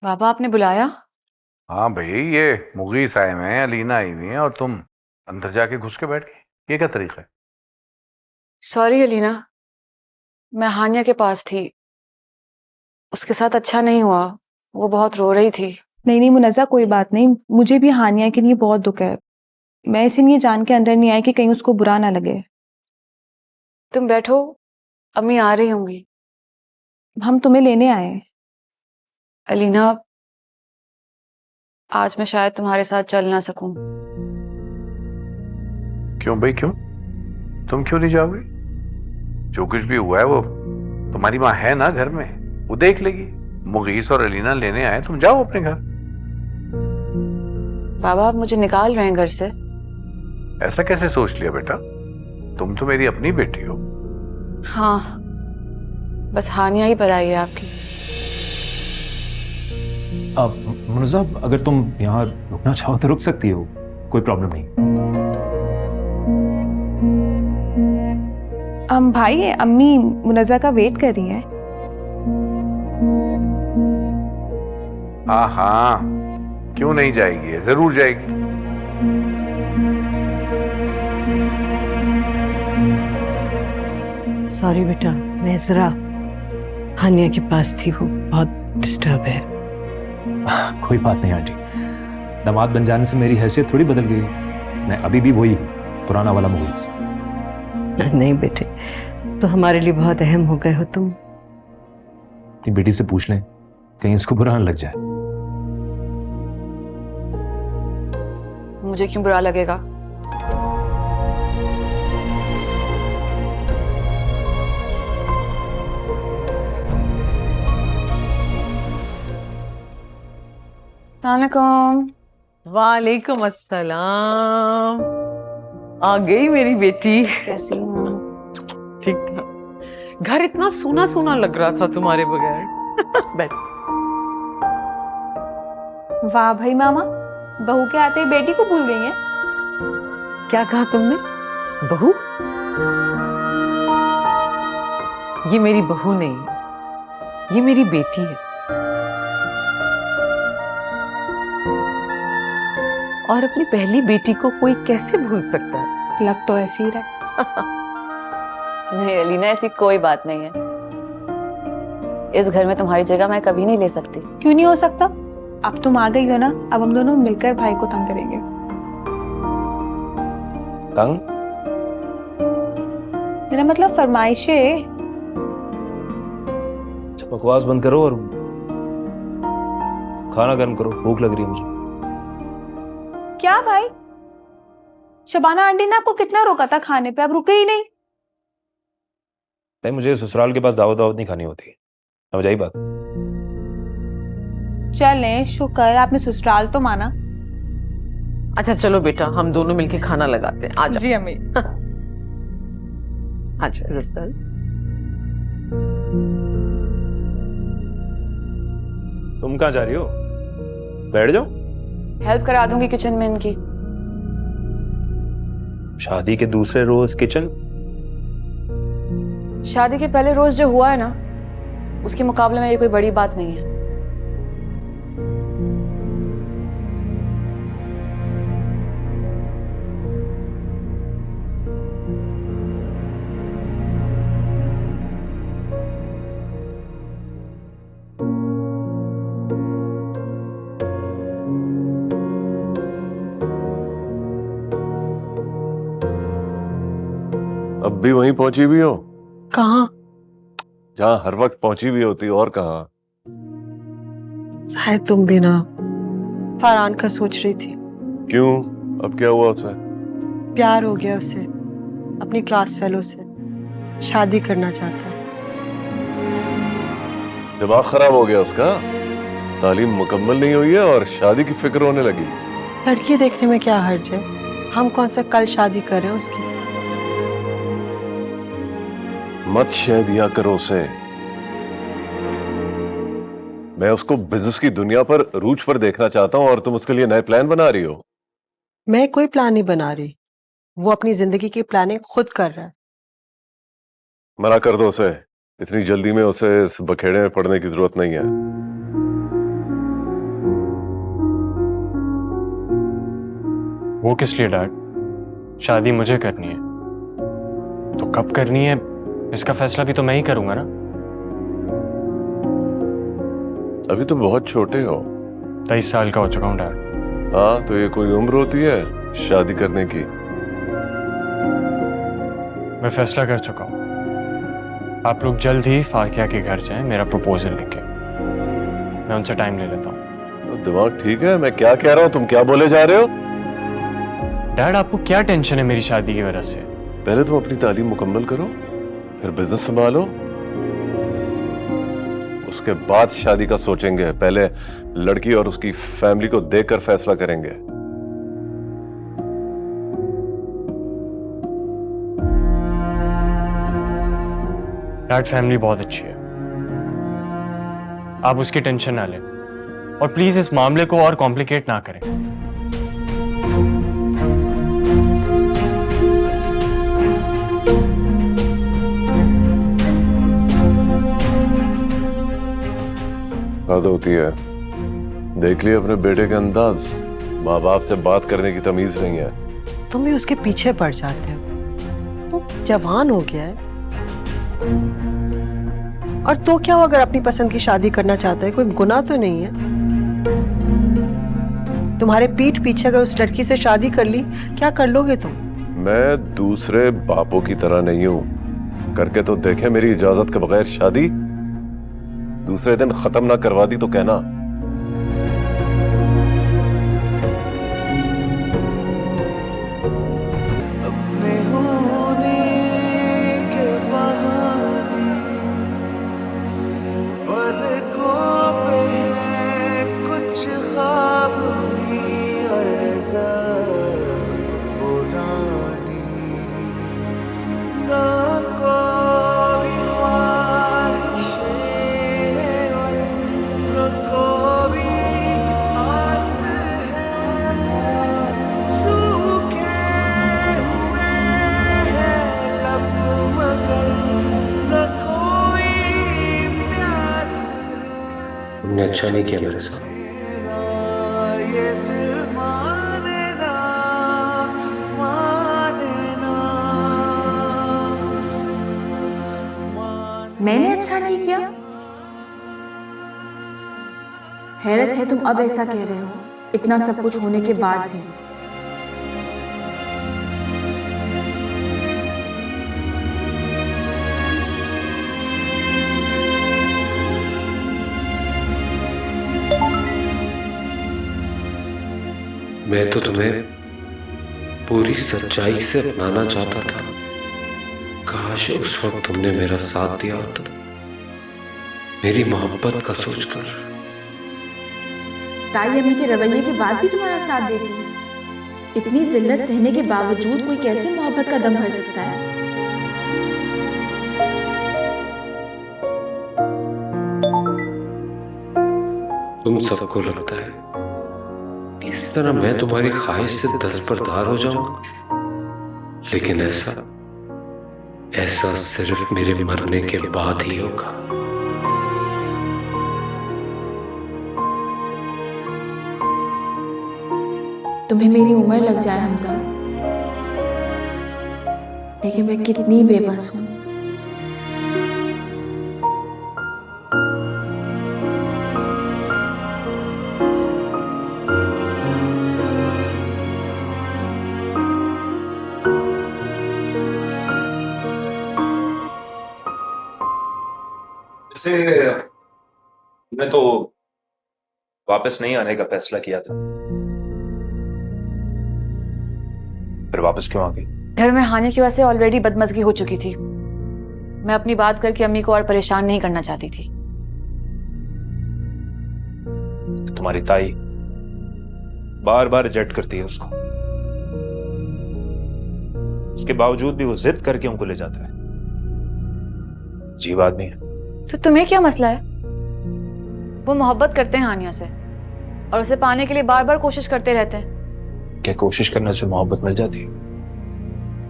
बाबा आपने बुलाया? हाँ भाई, ये मुगीस आए हुए हैं, अलीना आई हुई है और तुम अंदर जाके घुस के बैठ गए। ये क्या तरीका है? सॉरी अलीना, मैं हानिया के पास थी। उसके साथ अच्छा नहीं हुआ। वो बहुत रो रही थी। नहीं नहीं मुनज़्ज़ा, कोई बात नहीं। मुझे भी हानिया के लिए बहुत दुख है। मैं इसीलिए जान के अंदर नहीं आई कि कहीं उसको बुरा ना लगे। तुम बैठो, अम्मी आ रही होंगी। हम तुम्हें लेने आए हैं। अलीना, आज मैं शायद तुम्हारे साथ चल ना सकूं। क्यों भाई, क्यों? तुम क्यों नहीं जाओगे? जो कुछ भी हुआ है वो तुम्हारी माँ है ना घर में, वो देख लेगी। मुगीस और अलीना लेने आए, तुम जाओ अपने घर। बाबा आप मुझे निकाल रहे हैं घर से? ऐसा कैसे सोच लिया बेटा? तुम तो मेरी अपनी बेटी हो। हाँ, बस हानिया ही पराई है आपकी। अब मुनज़्ज़ा, अगर तुम यहाँ रुकना चाहो तो रुक सकती हो, कोई प्रॉब्लम नहीं। भाई, अम्मी मुनज़्ज़ा का वेट कर रही है। हाँ हाँ, क्यों नहीं जाएगी? जरूर जाएगी। सॉरी बेटा, मैं जरा हानिया के पास थी, वो बहुत डिस्टर्ब है। कोई बात नहीं आंटी, दामाद बन जाने से मेरी हैसियत थोड़ी बदल गई। मैं अभी भी वही हूँ, पुराना वाला मुगीस। नहीं बेटे, तो हमारे लिए बहुत अहम हो गए हो तुम। अपनी बेटी से पूछ लें, कहीं इसको बुरा न लग जाए। मुझे क्यों बुरा लगेगा? सलाम। वालेकुम अस्सलाम। आ गई मेरी बेटी। कैसी हूँ? ठीक ठाक। घर इतना सूना सूना लग रहा था तुम्हारे बगैर। बैठ। वाह भाई मामा, बहू के आते ही बेटी को भूल गई हैं। क्या कहा तुमने? बहू? ये मेरी बहू नहीं है, ये मेरी बेटी है। और अपनी पहली बेटी को कोई कैसे भूल सकता है? लग तो ऐसी ही रहा। नहीं अलीना, ऐसी कोई बात नहीं है। इस घर में तुम्हारी जगह मैं कभी नहीं ले सकती। क्यों नहीं हो सकता? अब तुम आ गई हो ना, अब हम दोनों मिलकर भाई को तंग करेंगे। तंग? मेरा मतलब फरमाइशें। बकवास बंद करो और खाना गर्म करो, भूख लग रही है मुझे। क्या भाई, शबाना आंटी ने आपको कितना रोका था खाने पे, अब रुके ही नहीं। नहीं, मुझे ससुराल के पास दावत दावत नहीं खानी होती, समझ आई बात? चलें, शुक्र आपने ससुराल तो माना। अच्छा चलो बेटा, हम दोनों मिलके खाना लगाते हैं। आजा। जी अम्मी। आजा रसल। तुम कहाँ जा रही हो? बैठ जाओ। हेल्प करा दूंगी किचन में इनकी। शादी के दूसरे रोज किचन? शादी के पहले रोज जो हुआ है ना, उसके मुकाबले में ये कोई बड़ी बात नहीं है। अब भी वहीं पहुंची भी हो कहाँ? जहां हर वक्त पहुंची भी होती, और कहाँ? शायद तुम भी ना फरहान का सोच रही थी। क्यों? अब क्या हुआ उसे? प्यार हो गया उसे अपनी क्लास फेलो से, शादी करना चाहता है। दिमाग खराब हो गया उसका? तालीम मुकम्मल नहीं हुई है और शादी की फिक्र होने लगी। लड़की देखने में क्या हर्ज है? हम कौन सा कल शादी कर रहे हैं उसकी। मत शह दिया करो उसे। मैं उसको बिजनेस की दुनिया पर रूज पर देखना चाहता हूं और तुम उसके लिए नए प्लान बना रही हो। मैं कोई प्लान नहीं बना रही, वो अपनी जिंदगी की प्लानिंग खुद कर रहा है। मना कर दो उसे, इतनी जल्दी में उसे इस बखेड़े में पड़ने की जरूरत नहीं है। वो किस लिए डैड? शादी मुझे करनी है, तो कब करनी है इसका फैसला भी तो मैं ही करूंगा ना। अभी तो बहुत छोटे हो। 23 साल का हो चुका हूँ डैड। हाँ, तो ये कोई उम्र होती है शादी करने की? मैं फैसला कर चुका हूँ। आप लोग जल्द ही फाकिया के घर जाएं मेरा प्रपोजल लेके। मैं उनसे टाइम ले लेता हूँ। तो दिमाग ठीक है? मैं क्या कह रहा हूँ, तुम क्या बोले जा रहे हो? डैड आपको क्या टेंशन है मेरी शादी की वजह से? पहले तुम अपनी तालीम मुकम्मल करो, फिर बिजनेस संभालो, उसके बाद शादी का सोचेंगे। पहले लड़की और उसकी फैमिली को देखकर फैसला करेंगे। डैड फैमिली बहुत अच्छी है, आप उसकी टेंशन ना लें और प्लीज इस मामले को और कॉम्प्लिकेट ना करें। हद होती है। देख लिया अपने बेटे के अंदाज, माँ बाप से बात करने की तमीज नहीं है। तुम भी उसके पीछे पड़ जाते हो। तो जवान हो गया है, और तो क्या हो अगर अपनी पसंद की शादी करना चाहता है? कोई गुनाह तो नहीं है। तुम्हारे पीठ पीछे अगर उस लड़की से शादी कर ली, क्या कर लोगे तुम? मैं दूसरे बापों की तरह नहीं हूं। करके तो देखे मेरी इजाजत के बगैर शादी। दूसरे दिन खत्म ना करवा दी तो कहना। अपने होने के बहाने पलकों पे है कुछ ख्वाब भी अर्ज़ा पुरानी, ना कोई ख्वाहिशें और न कोई आस है। सूखे हुए हैं लब मगर न कोई प्यास है। तुमने अच्छा नहीं किया मेरे साथ। ये दिल माने ना माने ना मैंने अच्छा नहीं किया? हैरत है तुम अब ऐसा कह रहे हो, इतना सब कुछ होने के बाद भी। मैं तो तुम्हें पूरी सच्चाई से अपनाना चाहता था। काश उस वक्त तुमने मेरा साथ दिया होता, मेरी मोहब्बत का सोचकर। ताई अम्मी के रवैये के बाद भी तुम्हारा साथ देती। इतनी जिल्लत सहने के बावजूद कोई कैसे मोहब्बत का दम भर सकता है? तुम सबको लगता है इस तरह मैं तुम्हारी ख्वाहिश से दस्तबरदार हो जाऊंगा, लेकिन ऐसा सिर्फ मेरे मरने के बाद ही होगा। तुम्हें मेरी उम्र लग जाए हमजा, लेकिन मैं कितनी बेबस हूँ। मैं तो वापस नहीं आने का फैसला किया था, फिर वापस क्यों आ गई? घर में हानिया की वजह से ऑलरेडी बदमज़गी हो चुकी थी। मैं अपनी बात करके अम्मी को और परेशान नहीं करना चाहती थी। तुम्हारी ताई बार बार रिजेक्ट करती है उसको, उसके बावजूद भी वो जिद करके उनको ले जाता है। अजीब आदमी है। तो तुम्हें क्या मसला है? वो मोहब्बत करते हैं हानिया से और उसे पाने के लिए बार बार कोशिश करते रहते हैं। क्या कोशिश करने से मोहब्बत मिल जाती है?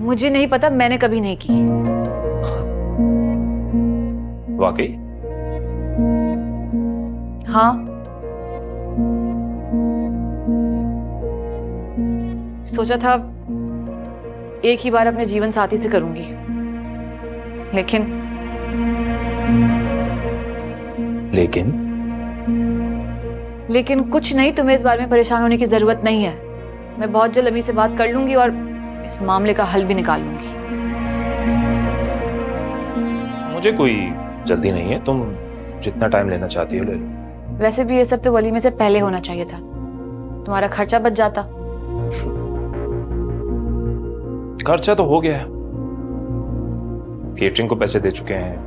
मुझे नहीं पता, मैंने कभी नहीं की। वाकई? हाँ, सोचा था एक ही बार अपने जीवन साथी से करूंगी, लेकिन कुछ नहीं, तुम्हें इस बारे में परेशान होने की जरूरत नहीं है। मैं बहुत जल्द अम्मी से बात कर लूंगी और इस मामले का हल भी निकाल लूंगी। मुझे कोई जल्दी नहीं है, तुम जितना टाइम लेना चाहती हो ले लो। वैसे भी ये सब तो वलीमे से पहले होना चाहिए था, तुम्हारा खर्चा बच जाता। खर्चा तो हो गया है, केटरिंग को पैसे दे चुके हैं,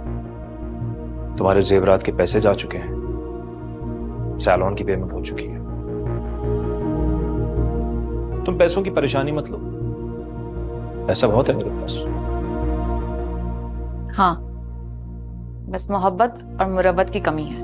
तुम्हारे जेवरात के पैसे जा चुके हैं, सैलून की पेमेंट हो चुकी है। तुम पैसों की परेशानी मत लो, पैसा बहुत है मेरे पास। हाँ, बस मोहब्बत और मुरब्बत की कमी है।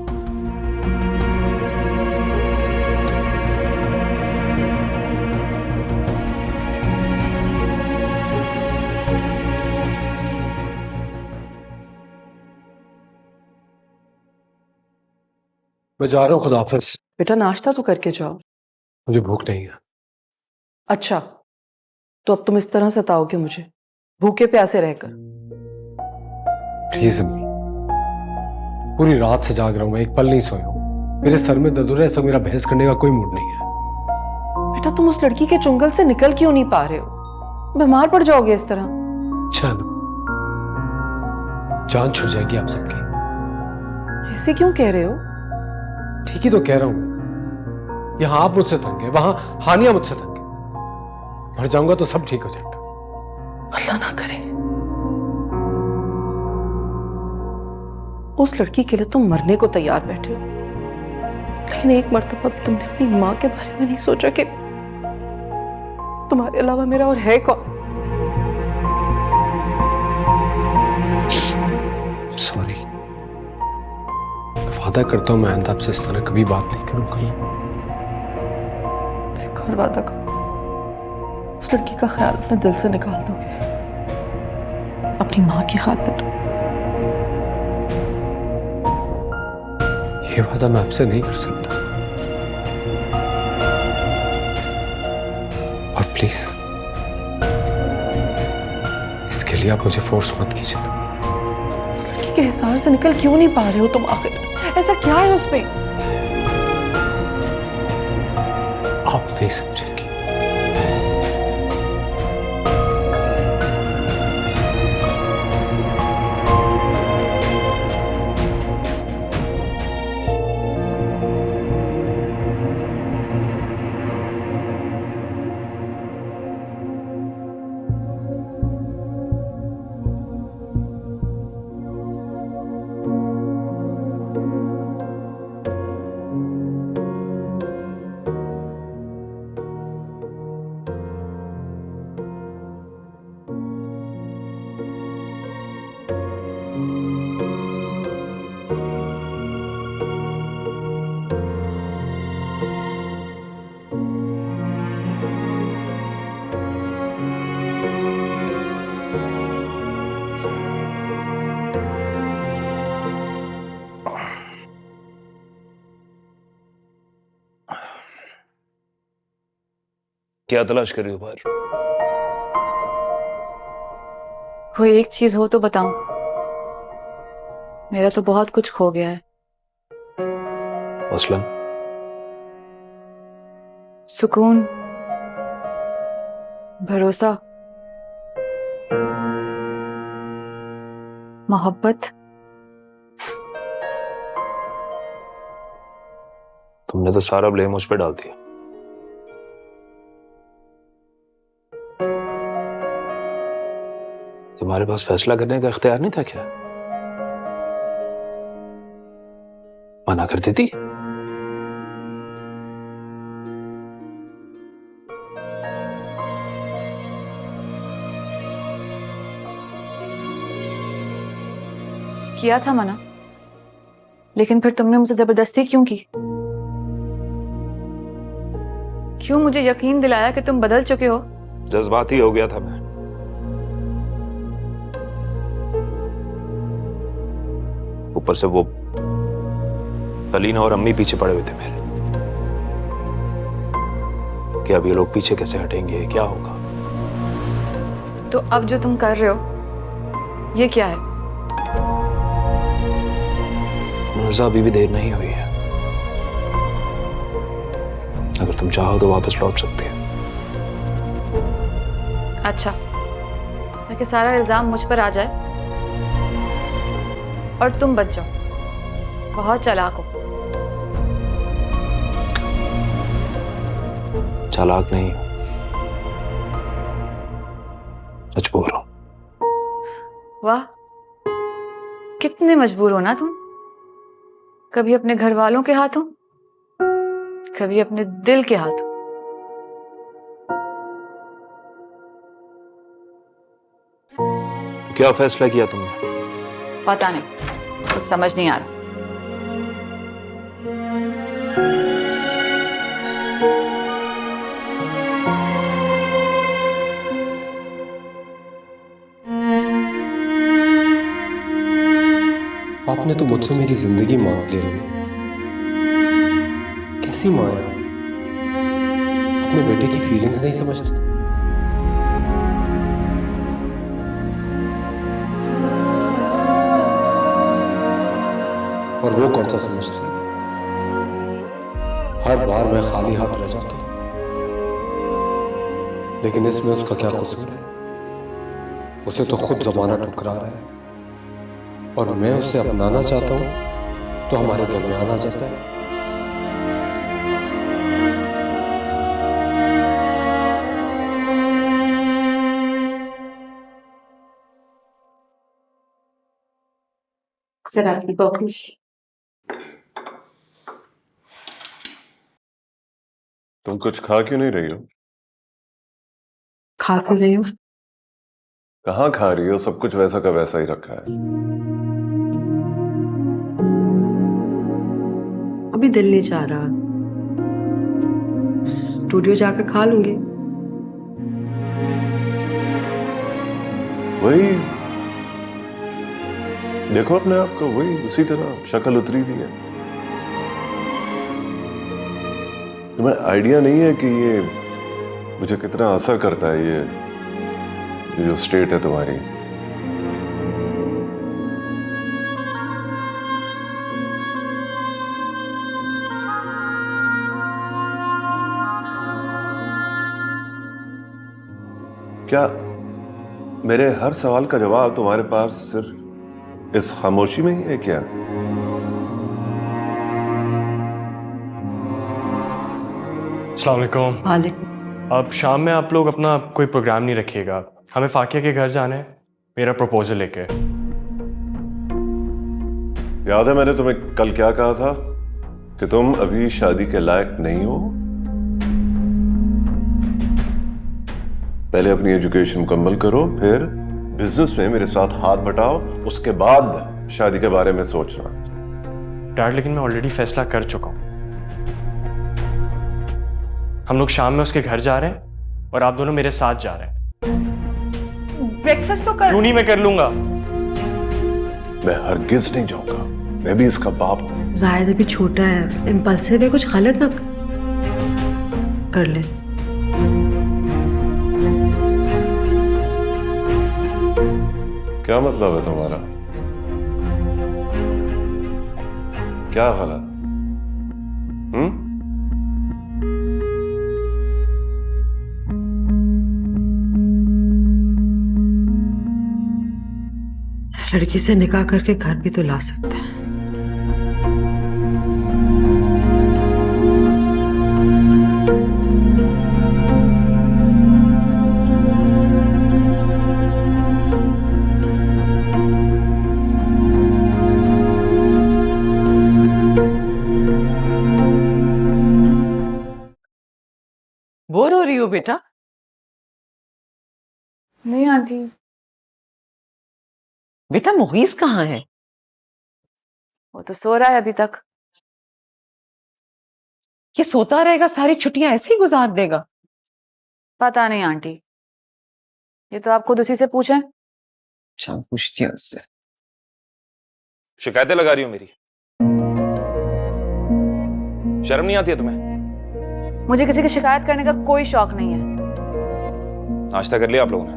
मैं जा रहा हूँ, खुदा हाफिज। बेटा नाश्ता तो करके जाओ। मुझे भूख नहीं है। अच्छा, तो अब तुम इस तरह सताओगे मुझे भूखे प्यासे रहकर? प्लीज अम्मी, पूरी रात से जाग रहा हूँ मैं, एक पल नहीं सोया हूँ। मेरे सर में दर्द हो रहा है, सब मेरा बहस करने का कोई मूड नहीं है। बेटा तुम उस लड़की के चुंगल से निकल क्यों नहीं पा रहे हो? बीमार पड़ जाओगे इस तरह। चलो, जान छुट जाएगी आप सबकी। ऐसे क्यों कह रहे हो? ठीक ही तो कह रहा हूँ मैं। यहाँ आप मुझसे तंग है, वहां हानिया मुझसे तंग है। मर जाऊंगा तो सब ठीक हो जाएगा। अल्लाह ना करे। उस लड़की के लिए तुम मरने को तैयार बैठे हो, लेकिन एक मर्तबा भी तुमने अपनी माँ के बारे में नहीं सोचा कि तुम्हारे अलावा मेरा और है कौन? सॉरी, वादा करता हूँ मैं आइंदा आपसे इस तरह कभी बात नहीं करूंगा। एक और वादा करो, उस लड़की का ख्याल अपने दिल से निकाल दोगे, अपनी माँ की खातिर। ये वादा मैं आपसे नहीं कर सकता। और प्लीज इसके लिए आप मुझे फोर्स मत कीजिएगा। उस लड़की के हिसार से निकल क्यों नहीं पा रहे हो तुम? आखिर ऐसा क्या है उसमें? आप नहीं समझेंगे। क्या तलाश कर रही हो बाहर? कोई एक चीज हो तो बताओ, मेरा तो बहुत कुछ खो गया है। मसलन? सुकून, भरोसा, मोहब्बत। तुमने तो सारा ब्लेम मुझ पे डाल दिया। तुम्हारे पास फैसला करने का इख्तियार नहीं था क्या? मना कर देती? किया था मना, लेकिन फिर तुमने मुझसे जबरदस्ती क्यों की? क्यों मुझे यकीन दिलाया कि तुम बदल चुके हो? जज्बाती हो गया था मैं। ऊपर से वो अलीना और अम्मी पीछे पड़े हुए थे मेरे, कि अब ये लोग पीछे कैसे हटेंगे, क्या होगा। तो अब जो तुम कर रहे हो ये क्या है? मुनज़्ज़ा अभी भी देर नहीं हुई है, अगर तुम चाहो तो वापस लौट सकते हैं। अच्छा, ताकि सारा इल्जाम मुझ पर आ जाए और तुम बच जाओ। बहुत चालाक हो। चालाक नहीं, मजबूर हूं। वाह, कितने मजबूर हो ना तुम। कभी अपने घर वालों के हाथों, कभी अपने दिल के हाथों। तो क्या फैसला किया तुमने? पता नहीं, कुछ समझ नहीं आ रहा। आपने तो मुझसे मेरी जिंदगी मांग ली रही। कैसी माँ है, अपने बेटे की फीलिंग्स नहीं समझती। और वो कौन सा समझती है, हर बार मैं खाली हाथ रह जाता हूं। लेकिन इसमें उसका क्या कसूर है? उसे तो खुद जमाना ठुकरा रहा है, और मैं उसे अपनाना चाहता हूं तो हमारे दरमियान आ जाता है। सर आपकी कॉफी। तुम कुछ खा क्यों नहीं रही हो? खा क्यों रही हूँ? कहाँ खा रही हो? सब कुछ वैसा का वैसा ही रखा है। अभी दिल नहीं चाह रहा, स्टूडियो जाकर खा लूंगी। वही देखो अपने आप को, वही उसी तरह शक्ल उतरी भी है। तुम्हें आइडिया नहीं है कि ये मुझे कितना असर करता है, ये जो स्टेट है तुम्हारी। क्या मेरे हर सवाल का जवाब तुम्हारे पास सिर्फ इस खामोशी में ही है क्या? अस्सलाम वालेकुम। वालेकुम। अब शाम में आप लोग अपना कोई प्रोग्राम नहीं रखिएगा, हमें फाकिया के घर जाना है मेरा प्रपोजल लेके। याद है मैंने तुम्हें कल क्या कहा था कि तुम अभी शादी के लायक नहीं हो? पहले अपनी एजुकेशन मुकम्मल करो, फिर बिजनेस में मेरे साथ हाथ बटाओ, उसके बाद शादी के बारे में सोचना। डैड, लेकिन मैं ऑलरेडी फैसला कर चुका हूं। हम लोग शाम में उसके घर जा रहे हैं और आप दोनों मेरे साथ जा रहे हैं। ब्रेकफास्ट तो कर। क्यों नहीं, मैं कर लूंगा। मैं हरगिज नहीं जाऊंगा, मैं भी इसका बाप हूं। जायद अभी छोटा है, इम्पल्सिव है, कुछ गलत ना कर ले। क्या मतलब है तुम्हारा? क्या गलत? लड़की से निकाह करके घर भी तो ला सकता है। बोर हो रही हो बेटा? नहीं आंटी। बेटा मुगीस कहाँ है? वो तो सो रहा है अभी तक। ये सोता रहेगा, सारी छुट्टियां ऐसे ही गुजार देगा? पता नहीं आंटी, ये तो आप खुद उसी से पूछें। अच्छा, पूछती है उससे। शिकायतें लगा रही हो मेरी? शर्म नहीं आती है तुम्हें? मुझे किसी की शिकायत करने का कोई शौक नहीं है। नाश्ता कर लिया आप लोगों ने?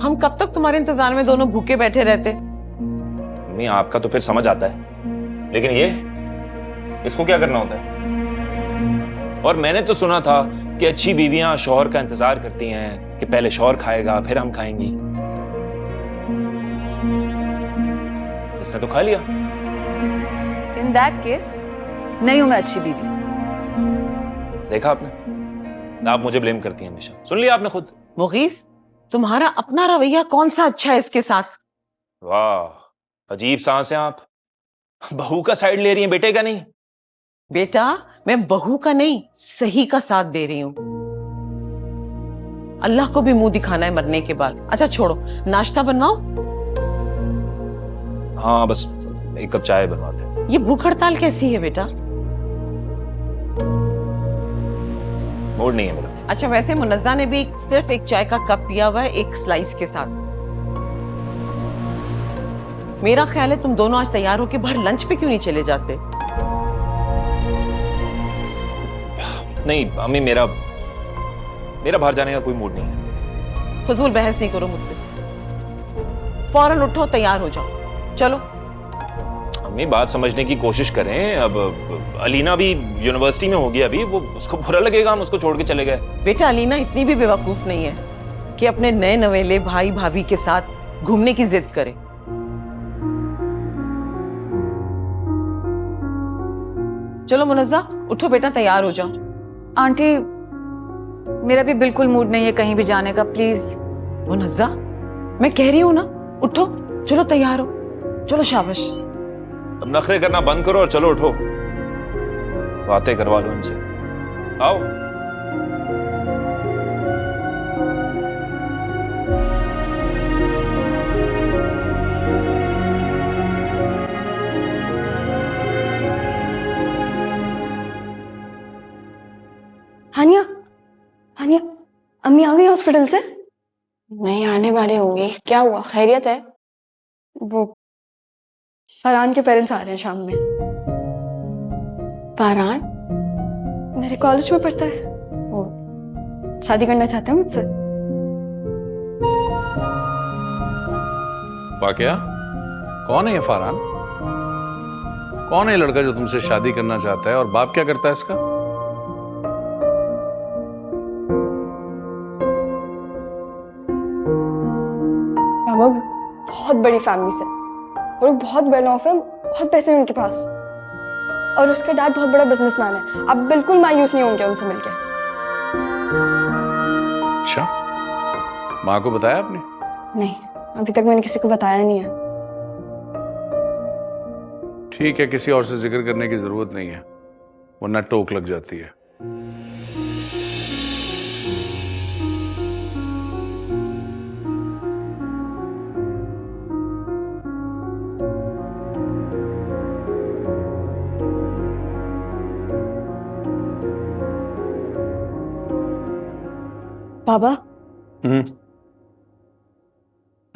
हम कब तक तुम्हारे इंतजार में दोनों भूखे बैठे रहते? मम्मी आपका तो फिर समझ आता है, लेकिन ये इसको क्या करना होता है? और मैंने तो सुना था कि अच्छी बीवियां शौहर का इंतजार करती हैं कि पहले शौहर खाएगा फिर हम खाएंगी। इसने तो खा लिया। इन दैट केस नहीं हूं मैं अच्छी बीवी। देखा आपने, आप मुझे ब्लेम करती हैं हमेशा। सुन लिया आपने खुद। मुगीस, तुम्हारा अपना रवैया कौन सा अच्छा है इसके साथ? वाह, अजीब सांस है आप। बहू का साइड ले रही हैं, बेटे का नहीं। बेटा, मैं बहू का नहीं सही का साथ दे रही हूँ। अल्लाह को भी मुंह दिखाना है मरने के बाद। अच्छा छोड़ो, नाश्ता बनवाओ। हाँ बस एक कप चाय बनवा दे। ये भूख हड़ताल कैसी है बेटा? मूड नहीं है मेरा। अच्छा वैसे मुनज्जा ने भी सिर्फ एक चाय का कप पिया हुआ है, एक स्लाइस के साथ। मेरा ख्याल है तुम दोनों आज तैयार होके बाहर लंच पे क्यों नहीं चले जाते? नहीं अम्मी, मेरा बाहर जाने का कोई मूड नहीं है। फजूल बहस नहीं करो मुझसे। फौरन उठो, तैयार हो जाओ, चलो। अम्मी बात समझने की कोशिश करें। अब अलीना भी यूनिवर्सिटी में होगी अभी, वो उसको बुरा लगेगा हम उसको छोड़ के चले गए। बेटा अलीना इतनी भी बेवकूफ नहीं है कि अपने नए नवेले भाई भाभी के साथ घूमने की जिद करे। चलो मुनज्जा उठो बेटा, तैयार हो जाओ। आंटी मेरा भी बिल्कुल मूड नहीं है कहीं भी जाने का, प्लीज। मुनज्जा मैं कह रही हूं ना, उठो, चलो तैयार हो, चलो शाबाश। अब नखरे करना बंद करो और चलो उठो, बातें करवा लो इनसे। आओ। हानिया, हानिया, अम्मी आ गई हॉस्पिटल से? नहीं, आने वाली होंगी। क्या हुआ, खैरियत है? वो फरहान के पेरेंट्स आ रहे हैं शाम में। फरहान मेरे कॉलेज में पढ़ता है, वो शादी करना चाहते हैं मुझसे। वाकया कौन है ये फरहान? कौन है लड़का जो तुमसे शादी करना चाहता है, और बाप क्या करता है इसका? बाबा बहुत बड़ी फैमिली से, वो लोग बहुत वेल ऑफ है, बहुत पैसे हैं उनके पास, और उसका डैड बहुत बड़ा बिजनेसमैन है। आप बिल्कुल मायूस नहीं होंगे उनसे मिलके। अच्छा, माँ को बताया आपने? नहीं, अभी तक मैंने किसी को बताया नहीं है। ठीक है, किसी और से जिक्र करने की जरूरत नहीं है, वरना टोक लग जाती है। बाबा,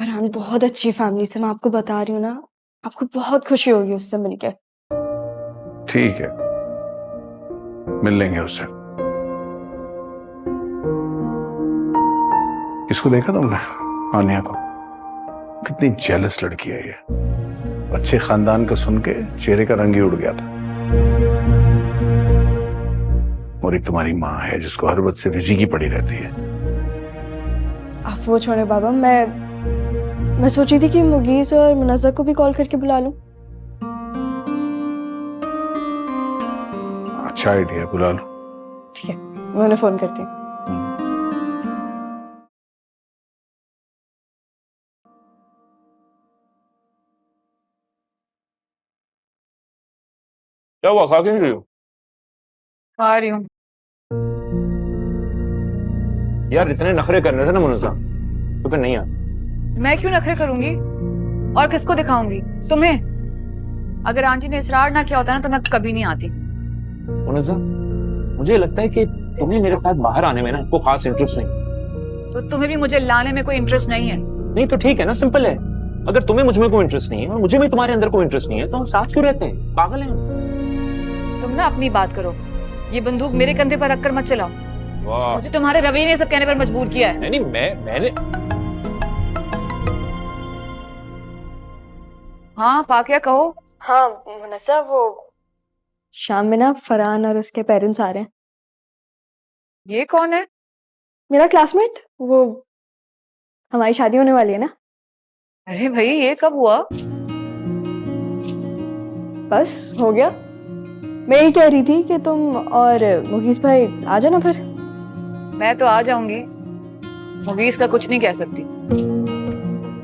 फरहान बहुत अच्छी फैमिली से, मैं आपको बता रही हूँ ना, आपको बहुत खुशी होगी उससे मिलके। ठीक है, मिल लेंगे उससे। इसको देखा तुमने, आनिया को? कितनी जेलस लड़की है ये। अच्छे खानदान का सुन के चेहरे का रंग ही उड़ गया था। और एक तुम्हारी माँ है जिसको हर वक्त से रिजी की पड़ी रहती है। आप वो छोड़े बाबा, मैं सोची थी कि मुगीस और मुनज़्ज़ा को भी कॉल करके बुला लूं। अच्छा आइडिया, बुला लो। ठीक है, मैं उन्हें फोन करती हूँ। क्या हुआ, खा क्यों नहीं रही हो? खा रही हूँ। यार इतने नखरे कर रहे थे ना मुनज़्ज़ा, तो फिर नहीं आती। मैं क्यों नखरे करूंगी और किसको दिखाऊंगी? तुम्हें। अगर आंटी ने इसरार ना किया होता ना तो मैं कभी नहीं आती। मुनज़्ज़ा, मुझे लगता है कि तुम्हें मेरे साथ बाहर आने में ना कोई खास इंटरेस्ट नहीं। तो तुम्हें भी मुझे लाने में कोई इंटरेस्ट नहीं है? नहीं तो ठीक है ना, सिंपल है। अगर तुम्हें मुझ में कोई इंटरेस्ट नहीं है और मुझे भी तुम्हारे अंदर कोई इंटरेस्ट नहीं है, तो हम साथ क्यों रहते हैं? पागल हैं हम। तुम ना अपनी बात करो, ये बंदूक मेरे कंधे पर रखकर मत चलाओ। वाह। मुझे तुम्हारे रवैये ने सब कहने पर मजबूर किया है। नहीं मैंने हाँ फाकिया कहो। हाँ मुनस्सा, वो शाम में ना फरहान और उसके पेरेंट्स आ रहे हैं। ये कौन है? मेरा क्लासमेट, वो हमारी शादी होने वाली है ना। अरे भाई ये कब हुआ? बस हो गया। मैं यही कह रही थी कि तुम और मुगीस भाई आ जाना फिर। मैं तो आ जाऊंगी, मुगीस का कुछ नहीं कह सकती।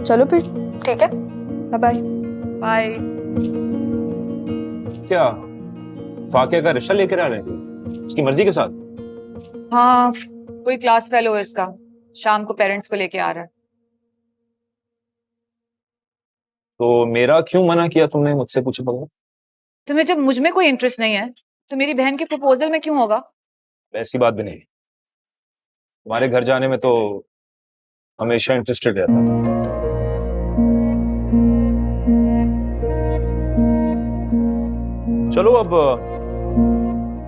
चलो फिर ठीक है, बाय बाय। बाय। क्या फाकिया का रिश्ता लेकर आ रहे हैं उसकी मर्जी के साथ? हाँ कोई क्लास फेलो है इसका, शाम को पेरेंट्स को लेके आ रहा है। तो मेरा क्यों मना किया तुमने मुझसे पूछे बगैर? तुम्हें जब मुझ में कोई इंटरेस्ट नहीं है तो मेरी बहन के प्रपोजल में क्यों होगा? ऐसी बात भी नहीं, तुम्हारे घर जाने में तो हमेशा इंटरेस्टेड रहता। चलो अब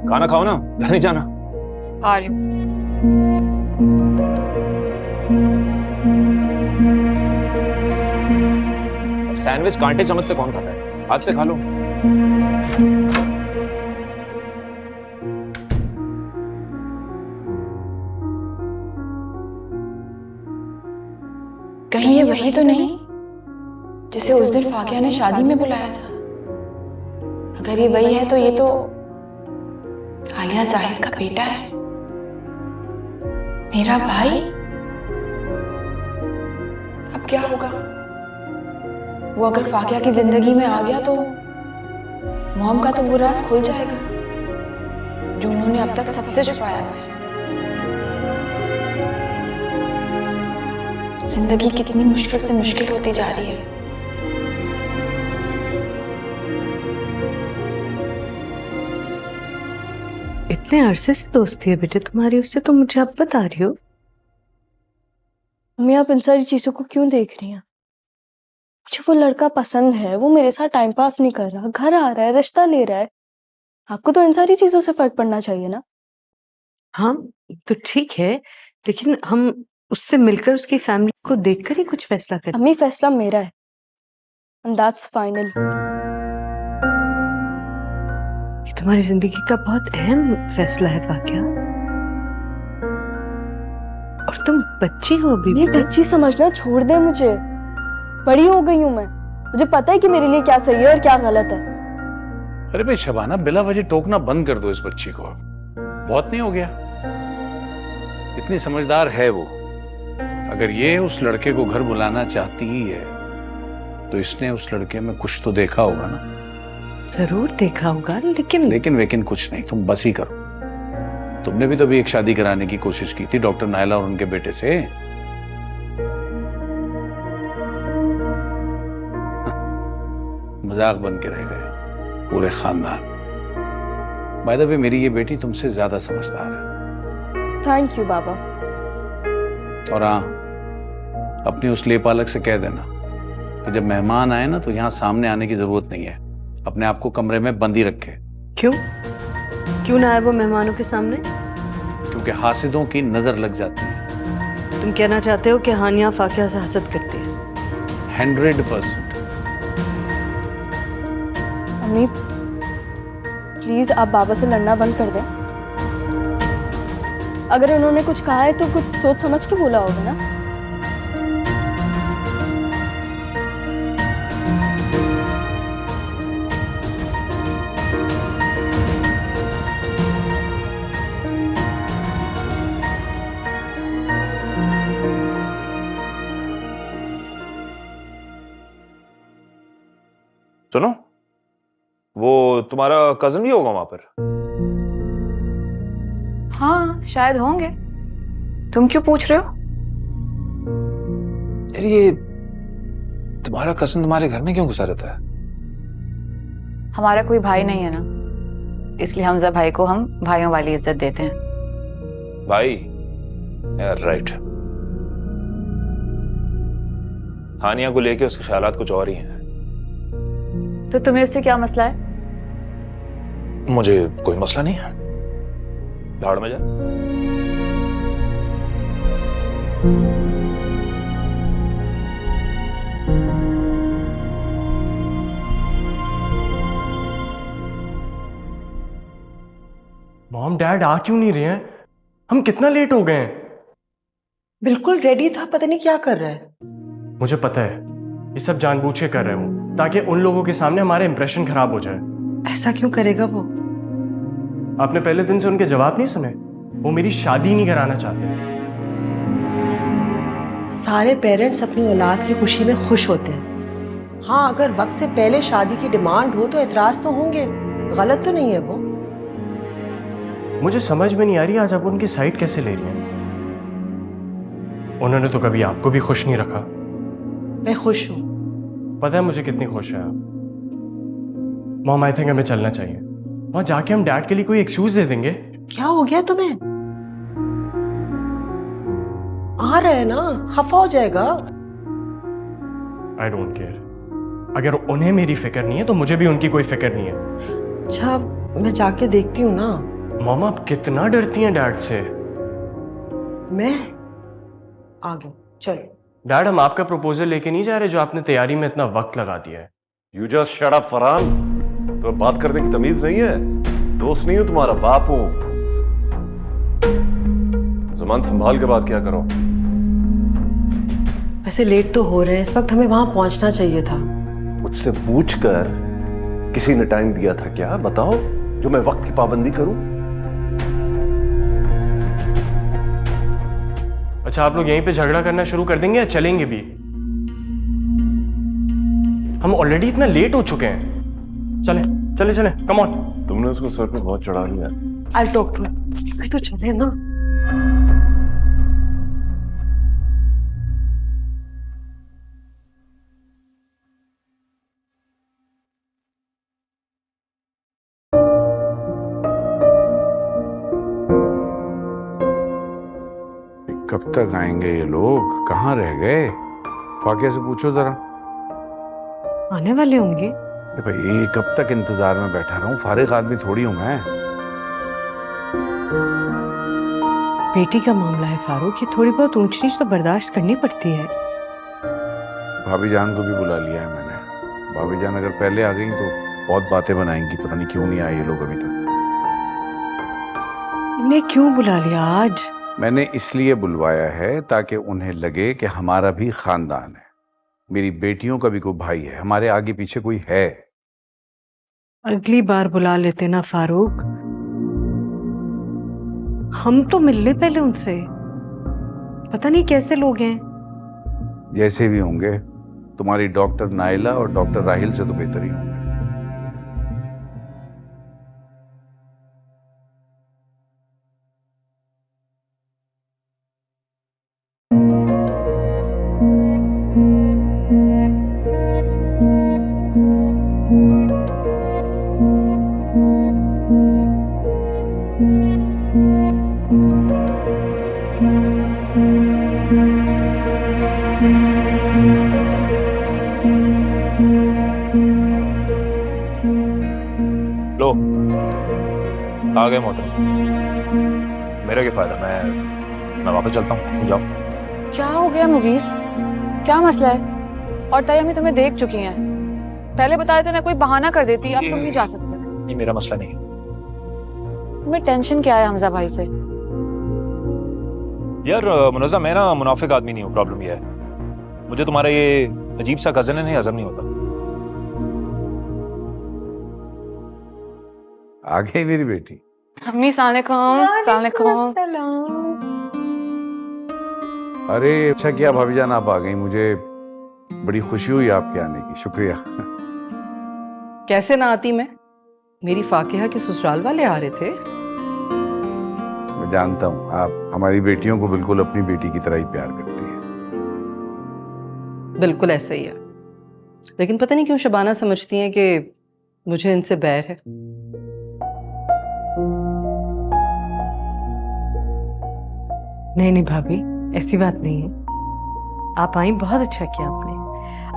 खाना खाओ ना, घर नहीं जाना? आ रही हूँ। सैंडविच कांटे चम्मच से कौन खाता है? हाथ से खा लो। कहीं ये वही तो नहीं जिसे उस दिन फाकिया ने शादी में बुलाया था? अगर ये वही है तो ये तो आलिया जाहिद का बेटा है, मेरा भाई। अब क्या होगा? वो अगर फाकिया की जिंदगी में आ गया तो मॉम का तो वो राज खुल जाएगा जो उन्होंने अब तक सबसे छुपाया हुआ है। जिंदगी कितनी मुश्किल से मुश्किल होती जा रही है। इतने अरसे से दोस्ती है बेटे तुम्हारी उससे, तो मुझे अब बता रही हो? मम्मी आप इन सारी चीजों को क्यों देख रही हैं? मुझे वो लड़का पसंद है, वो मेरे साथ टाइम पास नहीं कर रहा, घर आ रहा है, रिश्ता ले रहा है। आपको तो इन सारी चीजों से फर्क पड़ना चाहिए ना। हाँ तो ठीक है, लेकिन हम उससे मिलकर उसकी फैमिली को देखकर ही कुछ फैसला करें। अम्मी फैसला मेरा है, and that's final। ये तुम्हारी जिंदगी का बहुत अहम फैसला है फाकिया, और तुम बच्ची हो अभी। ये बच्ची समझना छोड़ दे मुझे, बड़ी हो गई हूं मैं, मुझे पता है कि मेरे लिए क्या सही है और क्या गलत है। अरे भाई शबाना, बिला वजह टोकना बंद कर दो इस बच्ची को। बहुत नहीं हो गया? इतनी समझदार है वो। अगर ये उस लड़के को घर बुलाना चाहती ही है तो इसने उस लड़के में कुछ तो देखा होगा ना। जरूर देखा होगा, लेकिन कुछ नहीं, तुम बस ही करो। तुमने भी तो अभी एक शादी कराने की कोशिश की थी डॉक्टर नायला और उनके बेटे से। मजाक बन के रह गए पूरे खानदान। बाय द वे मेरी ये बेटी तुमसे ज्यादा समझदार है। थैंक यू बाबा। और हाँ, अपनी उस लेपालक से कह देना कि जब मेहमान आए ना तो यहाँ सामने आने की जरूरत नहीं है, अपने आप को कमरे में बंद ही रखे। क्यों ना आए वो मेहमानों के सामने? क्योंकि हासिदों की नजर लग जाती है। तुम कहना चाहते हो कि हानिया फाकिया से हसद करती है? 100%। अम्मी प्लीज आप बाबा से लड़ना बंद कर दें। अगर उन्होंने कुछ कहा है तो कुछ सोच समझ के बोला होगा ना। सुनो, वो तुम्हारा कजन भी होगा वहां पर? हाँ शायद होंगे। तुम क्यों पूछ रहे हो? यार ये तुम्हारा कजन तुम्हारे घर में क्यों घुसा रहता है? हमारा कोई भाई नहीं है ना, इसलिए हमजा भाई को हम भाइयों वाली इज्जत देते हैं। भाई? यार राइट। हानिया को लेके उसके ख्यालात कुछ और ही हैं। तो तुम्हें इससे क्या मसला है? मुझे कोई मसला नहीं है, धाड़ में जा। मॉम डैड आ क्यों नहीं रहे हैं? हम कितना लेट हो गए हैं? बिल्कुल रेडी था, पता नहीं क्या कर रहा है। मुझे पता है ये सब जानबूझ के कर रहे हूँ ताकि उन लोगों के सामने हमारा इंप्रेशन खराब हो जाए। ऐसा क्यों करेगा वो? आपने पहले दिन से उनके जवाब नहीं सुने? वो मेरी शादी नहीं कराना चाहते। सारे पेरेंट्स अपनी औलाद की खुशी में खुश होते हैं। हाँ, अगर वक्त से पहले शादी की डिमांड हो तो एतराज तो होंगे, गलत तो नहीं है वो। मुझे समझ में नहीं आ रही आज आप उनकी साइड कैसे ले रही हैं। उन्होंने तो कभी आपको भी खुश नहीं रखा। मैं खुश हूँ। पता है मुझे कितनी खुश है आप। मॉम आई थिंक हमें चलना चाहिए। वहां जाके हम डैड के लिए कोई एक्सक्यूज दे देंगे। क्या हो गया तुम्हें? आ रहा है ना, खफा हो जाएगा। I don't care. अगर उन्हें मेरी फिक्र नहीं है तो मुझे भी उनकी कोई फिक्र नहीं है। अच्छा, मैं जाके देखती हूँ ना। मॉम आप कितना डरती हैं डैड से। मैं आ गई, चलो। डैड हम आपका प्रपोजल लेके नहीं जा रहे जो आपने तैयारी में इतना वक्त लगा दिया है। You just shut up Farhan. तो बात करने की तमीज नहीं है? दोस्त नहीं हूं, तुम्हारा बाप हूं। ज़ुबान संभाल के बात क्या करो। वैसे लेट तो हो रहे हैं, इस वक्त हमें वहां पहुंचना चाहिए था। मुझसे पूछकर किसी ने टाइम दिया था क्या? बताओ, जो मैं वक्त की पाबंदी करूं। अच्छा आप लोग यहीं पे झगड़ा करना शुरू कर देंगे या चलेंगे भी? हम ऑलरेडी इतना लेट हो चुके हैं। चले चले चले, कम ऑन। तुमने उसको सर पे बहुत चढ़ा लिया। I'll talk to him। तो चले ना। कब तक आएंगे ये लोग? कहाँ रह गए? फाकिया से पूछो जरा। आने वाले होंगे। अरे भाई कब तक इंतजार में बैठा रहूं? फारिग आदमी थोड़ी हूं मैं। बेटी का मामला है फारूक, ये थोड़ी बहुत ऊंच नीच तो बर्दाश्त करनी पड़ती है। भाभी जान को भी बुला लिया है मैंने। भाभी जान अगर पहले आ गई तो बहुत बातें बनाएंगी। पता नहीं क्यों नहीं आए ये लोग अभी तक। इन्हें क्यों बुला लिया आज? मैंने इसलिए बुलवाया है ताकि उन्हें लगे कि हमारा भी खानदान है, मेरी बेटियों का भी कोई भाई है, हमारे आगे पीछे कोई है। अगली बार बुला लेते ना फारूक। हम तो मिल ले पहले उनसे। पता नहीं कैसे लोग हैं। जैसे भी होंगे तुम्हारी डॉक्टर नाइला और डॉक्टर राहिल से तो बेहतर ही होंगे। लो आ गए मोहतरम। मेरा क्या फायदा, मैं वापस चलता हूँ, तुम जाओ। क्या हो गया मुगीस? क्या मसला है? और तयमी तुम्हें देख चुकी हैं। पहले बता देते ना, कोई बहाना कर देती। अब तुम नहीं जा सकते। ये मेरा मसला नहीं है। तुम्हें टेंशन क्या है हमजा भाई से? यार मुनज़्ज़म, मैं ना मुनाफिक आदमी नहीं हूँ। प्रॉब्लम ये है मुझे तुम्हारा ये अजीब सा कज़न है, नहीं हजम नहीं होता। आ गई मेरी बेटी। अम्मी सलाम। अरे अच्छा किया भाभी जान आप आ गई, मुझे बड़ी खुशी हुई आपके आने की। शुक्रिया। कैसे ना आती मैं? मेरी फाकिहा के ससुराल वाले आ रहे थे। मैं जानता हूँ आप हमारी बेटियों को बिल्कुल अपनी बेटी की तरह ही प्यार करती हैं। बिल्कुल ऐसा ही है, लेकिन पता नहीं क्यों शबाना समझती हैं कि मुझे इनसे बैर है। नहीं नहीं भाभी, ऐसी बात नहीं है। आप आई, बहुत अच्छा किया आपने।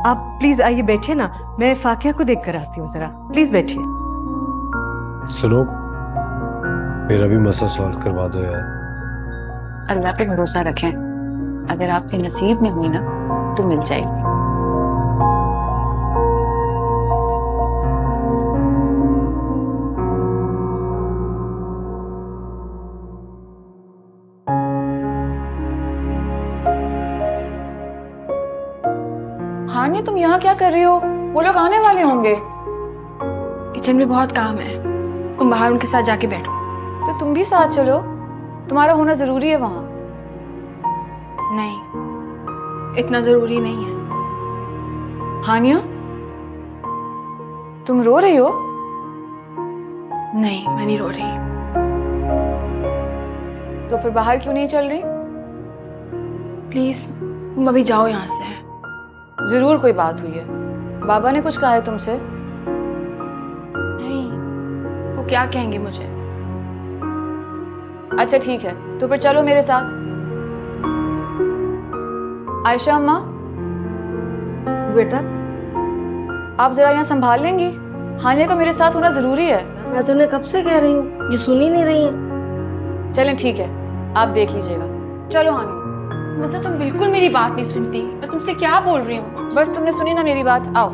आप प्लीज आइए, बैठिए ना। मैं फाकिया को देख कर आती हूँ जरा। प्लीज बैठिए। सुनो, मेरा भी मसला सॉल्व करवा दो यार। अल्लाह पे भरोसा रखें, अगर आपके नसीब में हुई ना तो मिल जाएगी। हानिया, तुम यहाँ क्या कर रही हो? वो लोग आने वाले होंगे। किचन में बहुत काम है, तुम बाहर उनके साथ जाके बैठो। तो तुम भी साथ चलो, तुम्हारा होना जरूरी है वहां। नहीं, इतना जरूरी नहीं है। हानिया, तुम रो रही हो? नहीं, मैं नहीं रो रही। तो फिर बाहर क्यों नहीं चल रही? प्लीज तुम अभी जाओ यहाँ से। जरूर कोई बात हुई है। बाबा ने कुछ कहा है तुमसे? नहीं, वो क्या कहेंगे मुझे? अच्छा ठीक है, तो फिर चलो मेरे साथ। आयशा अम्मा, बेटा, आप जरा यहाँ संभाल लेंगी? हानिया का मेरे साथ होना जरूरी है। मैं तुम्हें कब से कह रही हूँ, ये सुन ही नहीं रही है। चलें ठीक है, आप देख लीजिएगा। चलो हानिया। वैसे तुम बिल्कुल मेरी बात नहीं सुनती। मैं तुमसे क्या बोल रही हूँ? बस तुमने सुनी ना मेरी बात, आओ।